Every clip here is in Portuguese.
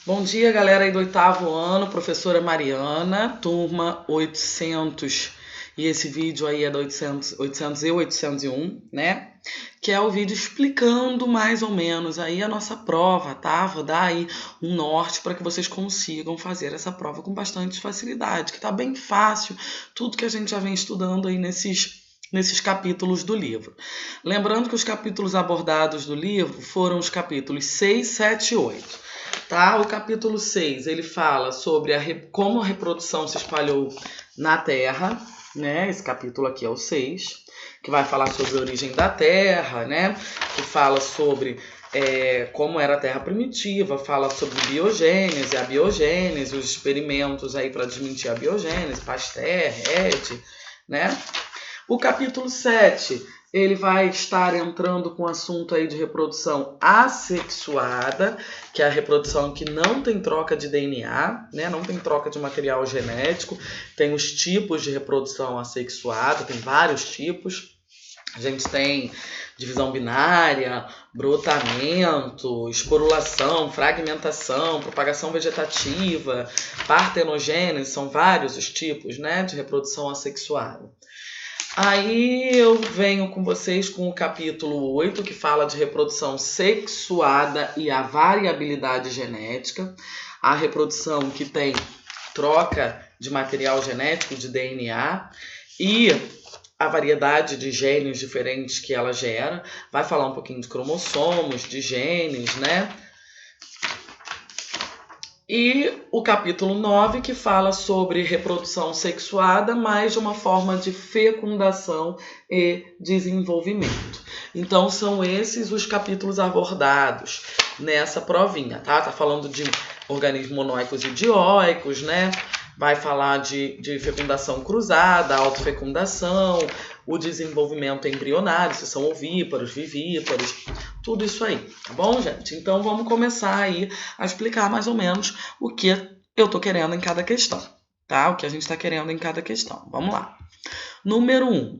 Bom dia, galera aí do 8º ano, professora Mariana, turma 800, e esse vídeo aí é do 800 e 801, né? Que é o vídeo explicando mais ou menos aí a nossa prova, tá? Vou dar aí um norte para que vocês consigam fazer essa prova com bastante facilidade, que tá bem fácil, tudo que a gente já vem estudando aí nesses capítulos do livro. Lembrando que os capítulos abordados do livro foram os capítulos 6, 7 e 8. Tá? O capítulo 6, ele fala sobre como a reprodução se espalhou na Terra, né? Esse capítulo aqui é o 6, que vai falar sobre a origem da Terra, né? Que fala sobre como era a Terra primitiva, fala sobre biogênese, a biogênese, os experimentos aí para desmentir a biogênese, Pasteur, Red, né? O capítulo 7, ele vai estar entrando com o assunto aí de reprodução assexuada, que é a reprodução que não tem troca de DNA, né? Não tem troca de material genético, tem os tipos de reprodução assexuada, tem vários tipos. A gente tem divisão binária, brotamento, esporulação, fragmentação, propagação vegetativa, partenogênese, são vários os tipos, né, de reprodução assexuada. Aí eu venho com vocês com o capítulo 8, que fala de reprodução sexuada e a variabilidade genética. A reprodução que tem troca de material genético, de DNA, e a variedade de genes diferentes que ela gera. Vai falar um pouquinho de cromossomos, de genes, né? E o capítulo 9, que fala sobre reprodução sexuada, mas de uma forma de fecundação e desenvolvimento. Então, são esses os capítulos abordados nessa provinha, tá? Tá falando de organismos monoicos e dioicos, né? Vai falar de fecundação cruzada, autofecundação, o desenvolvimento embrionário, se são ovíparos, vivíparos, tudo isso aí, tá bom, gente? Então vamos começar aí a explicar mais ou menos o que eu tô querendo em cada questão, tá? O que a gente tá querendo em cada questão. Vamos lá. Número 1.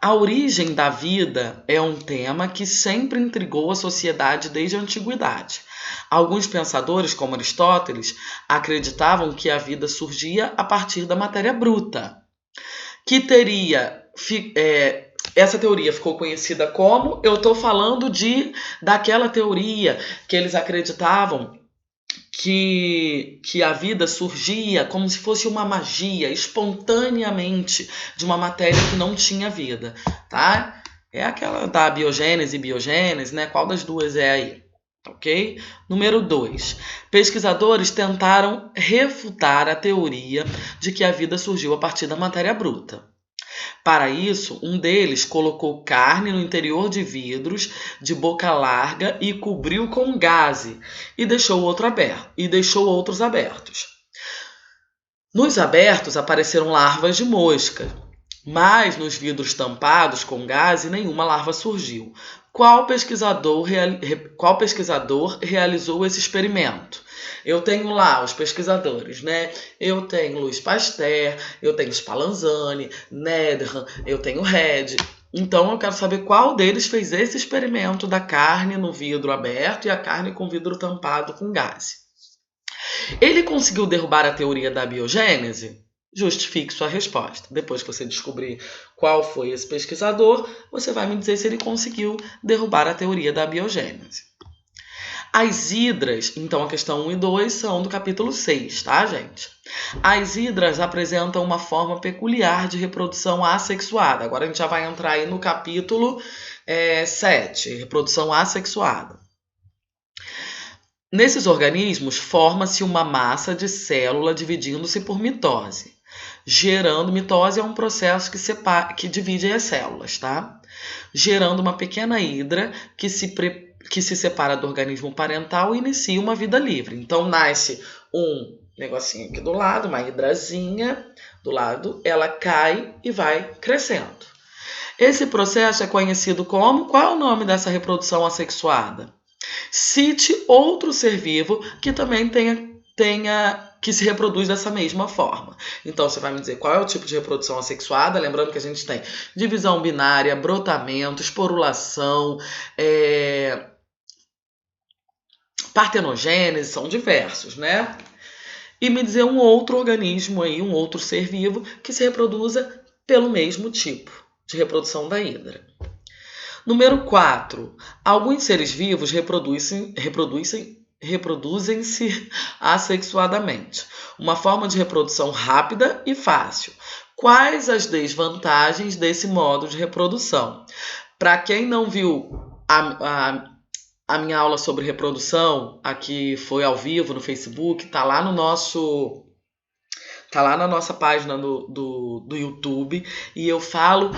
A origem da vida é um tema que sempre intrigou a sociedade desde a antiguidade. Alguns pensadores, como Aristóteles, acreditavam que a vida surgia a partir da matéria bruta, que teria... essa teoria ficou conhecida como... Eu estou falando daquela teoria que eles acreditavam que a vida surgia como se fosse uma magia, espontaneamente, de uma matéria que não tinha vida, tá? É aquela da biogênese e biogênese, né? Qual das duas é aí? Ok? Número 2. Pesquisadores tentaram refutar a teoria de que a vida surgiu a partir da matéria bruta. Para isso, um deles colocou carne no interior de vidros de boca larga e cobriu com gaze e deixou outros abertos. Nos abertos apareceram larvas de mosca, mas nos vidros tampados com gaze nenhuma larva surgiu. Qual pesquisador realizou esse experimento? Eu tenho lá os pesquisadores, né? Eu tenho Louis Pasteur, eu tenho Spallanzani, Netherham, eu tenho Red. Então eu quero saber qual deles fez esse experimento da carne no vidro aberto e a carne com vidro tampado com gaze. Ele conseguiu derrubar a teoria da biogênese? Justifique sua resposta. Depois que você descobrir qual foi esse pesquisador, você vai me dizer se ele conseguiu derrubar a teoria da biogênese. As hidras, então a questão 1 e 2 são do capítulo 6, tá, gente? As hidras apresentam uma forma peculiar de reprodução assexuada. Agora a gente já vai entrar aí no capítulo 7, reprodução assexuada. Nesses organismos, forma-se uma massa de célula dividindo-se por mitose. Mitose é um processo que divide as células, tá? Gerando uma pequena hidra que se separa do organismo parental e inicia uma vida livre. Então, nasce um negocinho aqui do lado, uma hidrazinha do lado, ela cai e vai crescendo. Esse processo é conhecido como... Qual é o nome dessa reprodução assexuada? Cite outro ser vivo que também que se reproduz dessa mesma forma. Então, você vai me dizer qual é o tipo de reprodução assexuada. Lembrando que a gente tem divisão binária, brotamento, esporulação, partenogênese, são diversos, né? E me dizer um outro organismo aí, um outro ser vivo que se reproduza pelo mesmo tipo de reprodução da hidra. Número 4. Alguns seres vivos reproduzem-se assexuadamente. Uma forma de reprodução rápida e fácil. Quais as desvantagens desse modo de reprodução? Para quem não viu a minha aula sobre reprodução, aqui foi ao vivo no Facebook, tá lá na nossa página do YouTube, e eu falo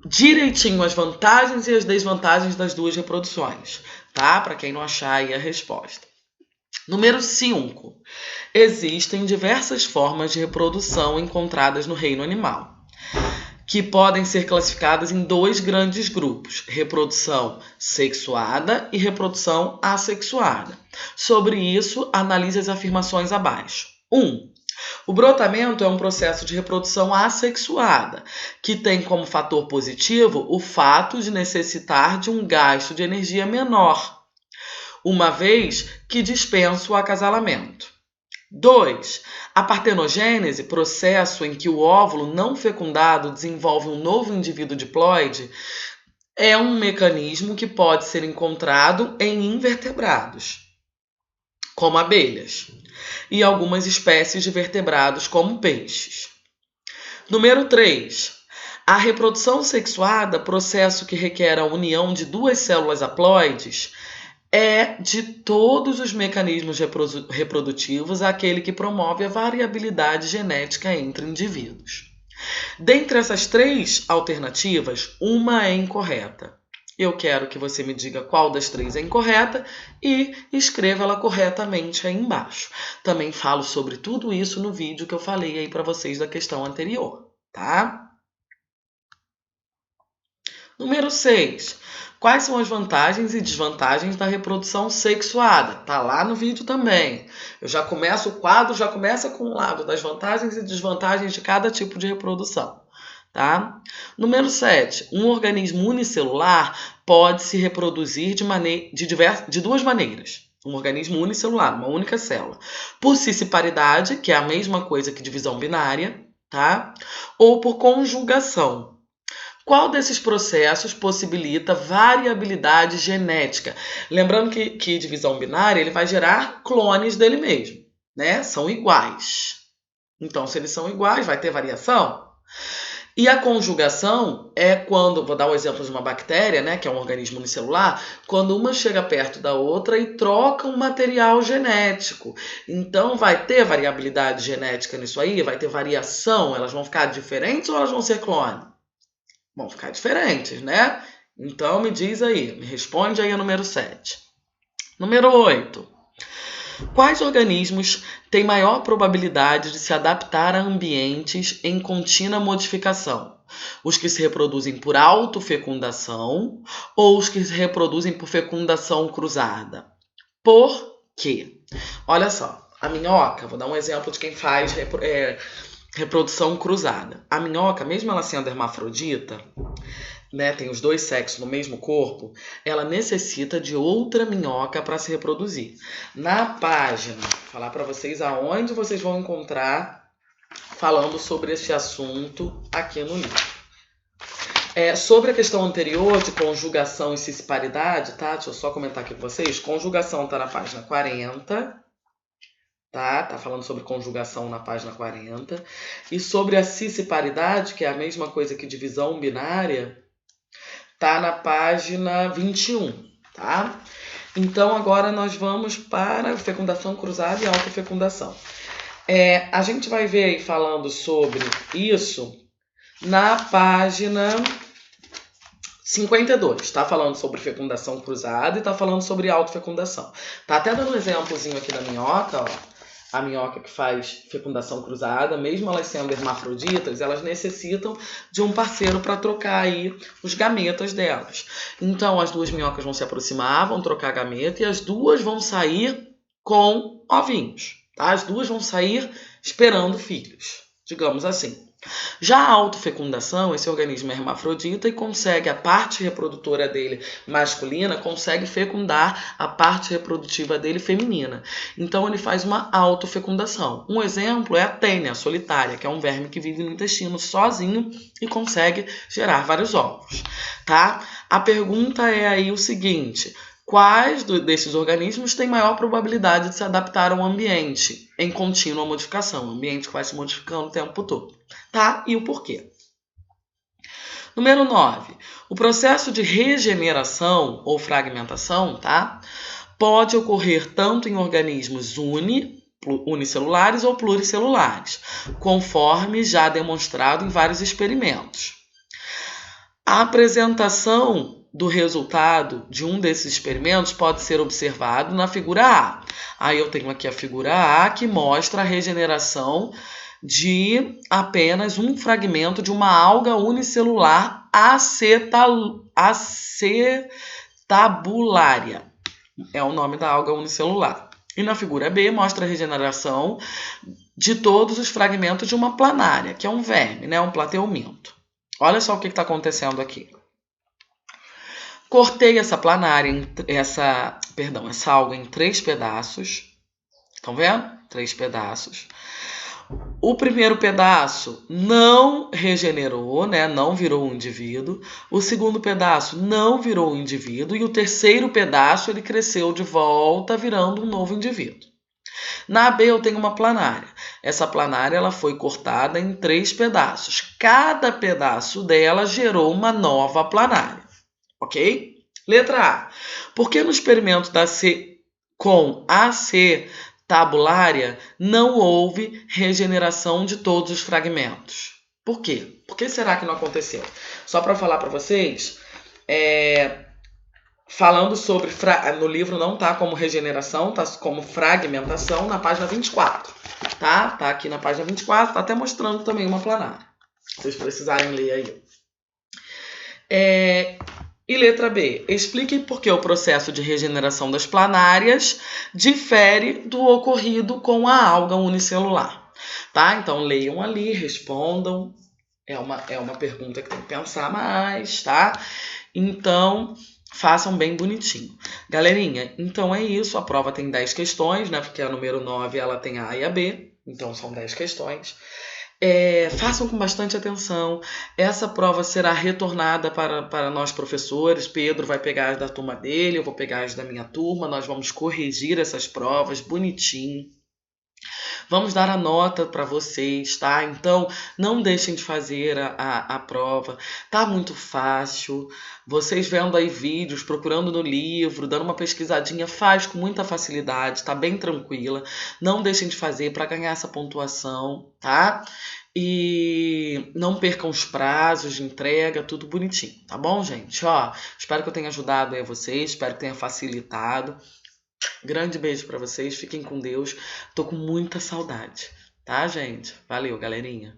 direitinho as vantagens e as desvantagens das duas reproduções, tá? Para quem não achar aí a resposta. Número 5. Existem diversas formas de reprodução encontradas no reino animal, que podem ser classificadas em 2 grandes grupos: reprodução sexuada e reprodução assexuada. Sobre isso, analise as afirmações abaixo. 1. O brotamento é um processo de reprodução assexuada, que tem como fator positivo o fato de necessitar de um gasto de energia menor, uma vez que dispensa o acasalamento. 2. A partenogênese, processo em que o óvulo não fecundado desenvolve um novo indivíduo diploide, é um mecanismo que pode ser encontrado em invertebrados, como abelhas, e algumas espécies de vertebrados, como peixes. Número 3. A reprodução sexuada, processo que requer a união de 2 células haploides, é, de todos os mecanismos reprodutivos, aquele que promove a variabilidade genética entre indivíduos. Dentre essas 3 alternativas, uma é incorreta. Eu quero que você me diga qual das 3 é incorreta e escreva ela corretamente aí embaixo. Também falo sobre tudo isso no vídeo que eu falei aí para vocês da questão anterior, tá? Número 6. Quais são as vantagens e desvantagens da reprodução sexuada? Tá lá no vídeo também. O quadro já começa com o lado das vantagens e desvantagens de cada tipo de reprodução, tá? Número 7. Um organismo unicelular pode se reproduzir de 2 maneiras. Um organismo unicelular, uma única célula. Por cisparidade, que é a mesma coisa que divisão binária, tá? Ou por conjugação. Qual desses processos possibilita variabilidade genética? Lembrando que divisão binária ele vai gerar clones dele mesmo, né? São iguais. Então, se eles são iguais, vai ter variação? E a conjugação é quando, vou dar um exemplo de uma bactéria, né, que é um organismo unicelular, quando uma chega perto da outra e troca um material genético. Então, vai ter variabilidade genética nisso aí? Vai ter variação? Elas vão ficar diferentes ou elas vão ser clone? Vão ficar diferentes, né? Então, me diz aí, me responde aí a número 7. Número 8. Quais organismos têm maior probabilidade de se adaptar a ambientes em contínua modificação? Os que se reproduzem por autofecundação ou os que se reproduzem por fecundação cruzada? Por quê? Olha só, a minhoca, vou dar um exemplo de quem faz reprodução cruzada. A minhoca, mesmo ela sendo hermafrodita, né, tem os 2 sexos no mesmo corpo, ela necessita de outra minhoca para se reproduzir. Na página, vou falar para vocês aonde vocês vão encontrar falando sobre esse assunto aqui no livro. Sobre a questão anterior de conjugação e cisparidade, tá? Deixa eu só comentar aqui com vocês. Conjugação está na página 40. Tá falando sobre conjugação na página 40. E sobre a cisparidade, que é a mesma coisa que divisão binária, tá na página 21, tá? Então, agora nós vamos para fecundação cruzada e autofecundação. A gente vai ver aí falando sobre isso na página 52. Tá falando sobre fecundação cruzada e tá falando sobre autofecundação. Tá até dando um exemplozinho aqui da minhoca, ó. A minhoca que faz fecundação cruzada, mesmo elas sendo hermafroditas, elas necessitam de um parceiro para trocar aí os gametas delas. Então, as 2 minhocas vão se aproximar, vão trocar gameta e as 2 vão sair com ovinhos, tá? As 2 vão sair esperando filhos, digamos assim. Já a autofecundação, esse organismo é hermafrodita e consegue, a parte reprodutora dele masculina, consegue fecundar a parte reprodutiva dele feminina. Então ele faz uma autofecundação. Um exemplo é a tênia solitária, que é um verme que vive no intestino sozinho e consegue gerar vários ovos, tá? A pergunta é aí o seguinte: quais desses organismos têm maior probabilidade de se adaptar ao ambiente em contínua modificação, um ambiente que vai se modificando o tempo todo, tá? E o porquê. Número 9. O processo de regeneração ou fragmentação, tá? Pode ocorrer tanto em organismos unicelulares ou pluricelulares, conforme já demonstrado em vários experimentos. A apresentação do resultado de um desses experimentos pode ser observado na figura A. Aí eu tenho aqui a figura A, que mostra a regeneração de apenas um fragmento de uma alga unicelular acetabulária. É o nome da alga unicelular. E na figura B mostra a regeneração de todos os fragmentos de uma planária, que é um verme, né? Um plateuminto. Olha só o que está acontecendo aqui. Cortei essa planária, essa alga em 3 pedaços. Estão vendo? 3 pedaços. O primeiro pedaço não regenerou, né? Não virou um indivíduo. O segundo pedaço não virou um indivíduo. E o terceiro pedaço ele cresceu de volta, virando um novo indivíduo. Na B eu tenho uma planária. Essa planária ela foi cortada em 3 pedaços. Cada pedaço dela gerou uma nova planária. Ok? Letra A. Por que no experimento da C com acetabulária não houve regeneração de todos os fragmentos? Por quê? Por que será que não aconteceu? Só para falar para vocês, falando sobre... No livro não tá como regeneração, tá como fragmentação na página 24. Tá? Tá aqui na página 24, tá até mostrando também uma planária. Se vocês precisarem ler aí. E letra B. Explique por que o processo de regeneração das planárias difere do ocorrido com a alga unicelular. Tá? Então leiam ali, respondam. É uma pergunta que tem que pensar mais, tá? Então, façam bem bonitinho. Galerinha, então é isso. A prova tem 10 questões, né? Porque a número 9 ela tem a A e a B. Então são 10 questões. Façam com bastante atenção. Essa prova será retornada para nós professores. Pedro vai pegar as da turma dele, eu vou pegar as da minha turma. Nós vamos corrigir essas provas bonitinho. Vamos dar a nota para vocês, tá? Então, não deixem de fazer a prova. Tá muito fácil. Vocês vendo aí vídeos, procurando no livro, dando uma pesquisadinha, faz com muita facilidade, tá bem tranquila. Não deixem de fazer para ganhar essa pontuação, tá? E não percam os prazos de entrega, tudo bonitinho, tá bom, gente? Ó, espero que eu tenha ajudado aí a vocês, espero que tenha facilitado. Grande beijo pra vocês, fiquem com Deus. Tô com muita saudade, tá, gente? Valeu, galerinha.